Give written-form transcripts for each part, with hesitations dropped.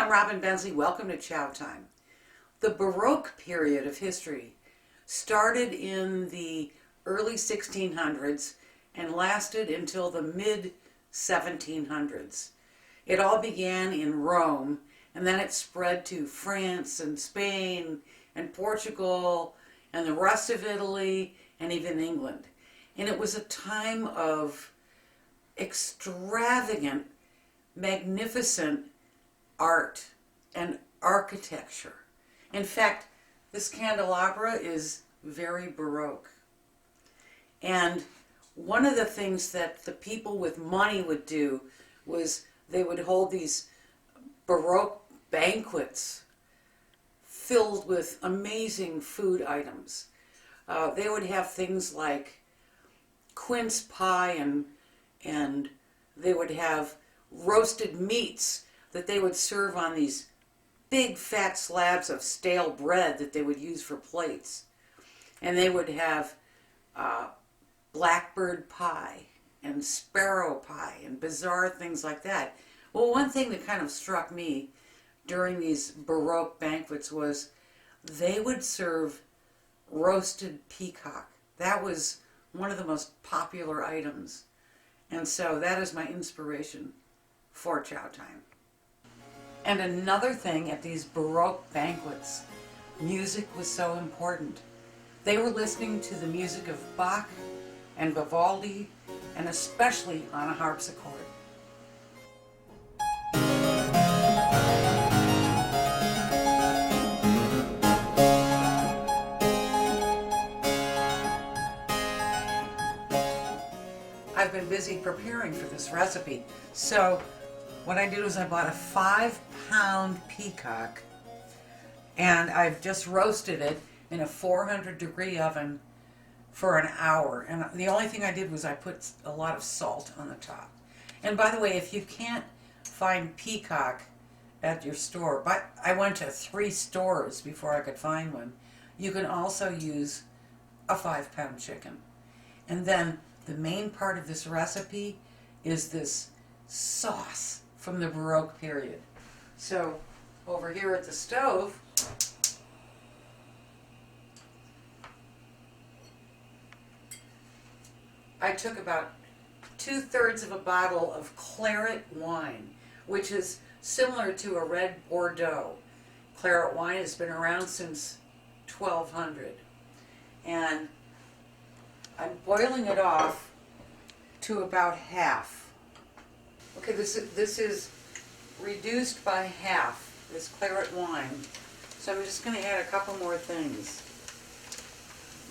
I'm Robin Bensley. Welcome to Chow Time. The Baroque period of history started in the early 1600s and lasted until the mid 1700s. It all began in Rome, and then it spread to France and Spain and Portugal and the rest of Italy and even England. And it was a time of extravagant, magnificent art and architecture. In fact, this candelabra is very Baroque. And one of the things that the people with money would do was they would hold these Baroque banquets filled with amazing food items. They would have things like quince pie and they would have roasted meats that they would serve on these big fat slabs of stale bread that they would use for plates. And they would have blackbird pie and sparrow pie and bizarre things like that. Well, one thing that kind of struck me during these Baroque banquets was they would serve roasted peacock. That was one of the most popular items. And so that is my inspiration for Chow Time. And another thing at these Baroque banquets, music was so important. They were listening to the music of Bach and Vivaldi, and especially on a harpsichord. I've been busy preparing for this recipe, so what I did was I bought a 5-pound peacock, and I've just roasted it in a 400-degree oven for an hour. And the only thing I did was I put a lot of salt on the top. And by the way, if you can't find peacock at your store, but I went to 3 stores before I could find one, you can also use a 5-pound chicken. And then the main part of this recipe is this sauce from the Baroque period. So over here at the stove, I took about 2/3 of a bottle of Claret wine, which is similar to a red Bordeaux. Claret wine has been around since 1200. And I'm boiling it off to about half. Okay, this is reduced by half, this Claret wine. So I'm just going to add a couple more things.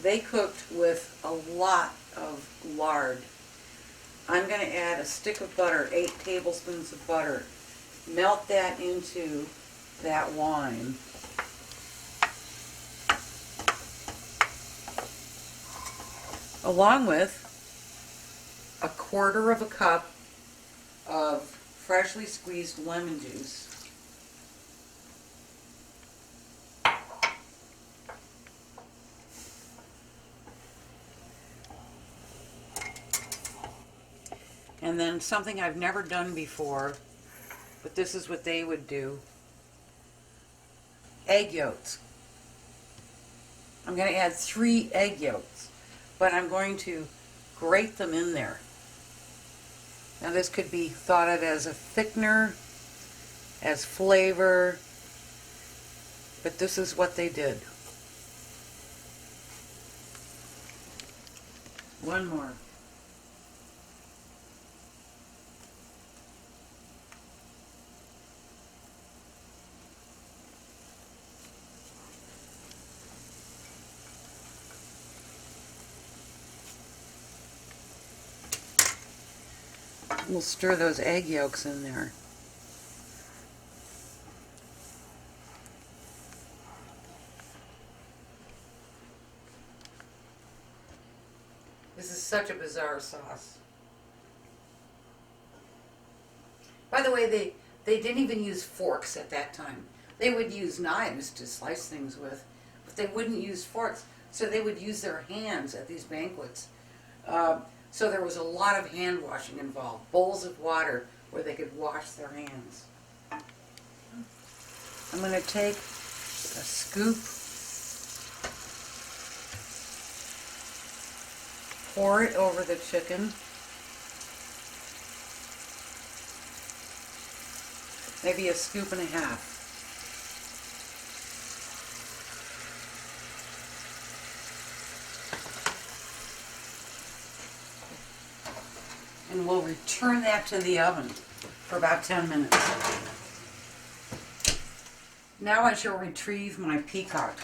They cooked with a lot of lard. I'm going to add a stick of butter, 8 tablespoons of butter. Melt that into that wine. Along with a 1/4 cup of freshly squeezed lemon juice. And then something I've never done before, but this is what they would do. Egg yolks. I'm going to add 3 egg yolks, but I'm going to grate them in there. Now this could be thought of as a thickener, as flavor, but this is what they did. One more. We'll stir those egg yolks in there. This is such a bizarre sauce. By the way, they didn't even use forks at that time. They would use knives to slice things with, but they wouldn't use forks. So they would use their hands at these banquets. So there was a lot of hand washing involved, bowls of water where they could wash their hands. I'm going to take a scoop, pour it over the chicken, maybe a scoop and a half. And we'll return that to the oven for about 10 minutes. Now I shall retrieve my Peacock.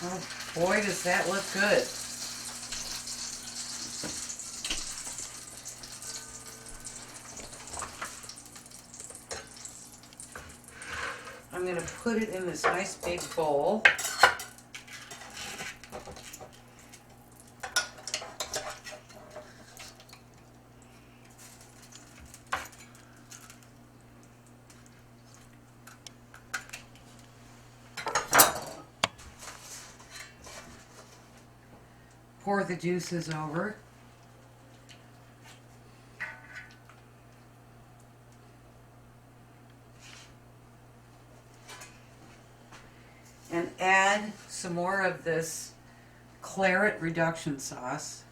Oh boy, does that look good. I'm going to put it in this nice big bowl. Pour the juices over. And add some more of this Claret reduction sauce.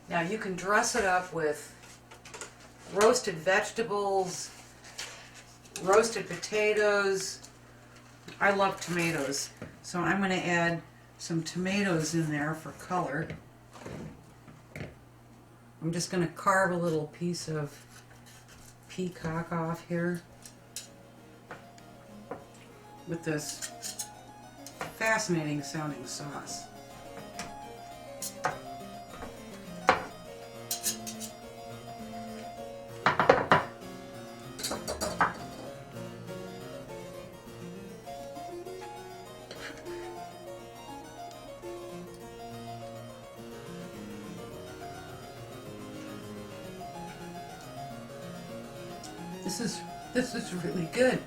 Now you can dress it up with roasted vegetables, roasted potatoes. I love tomatoes, so I'm going to add some tomatoes in there for color. I'm just going to carve a little piece of Peacock off here with this fascinating sounding sauce. This is really good.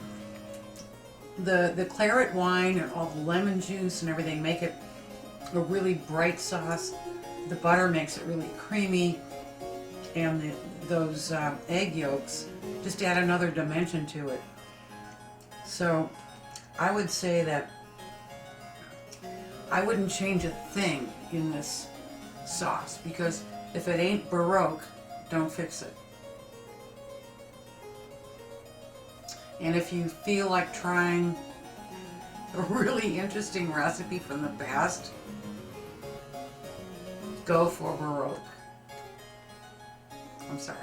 The claret wine and all the lemon juice and everything make it a really bright sauce. The butter makes it really creamy, and those egg yolks just add another dimension to it. So I would say that I wouldn't change a thing in this sauce, because if it ain't Baroque, don't fix it. And if you feel like trying a really interesting recipe from the past, go for Baroque. I'm sorry.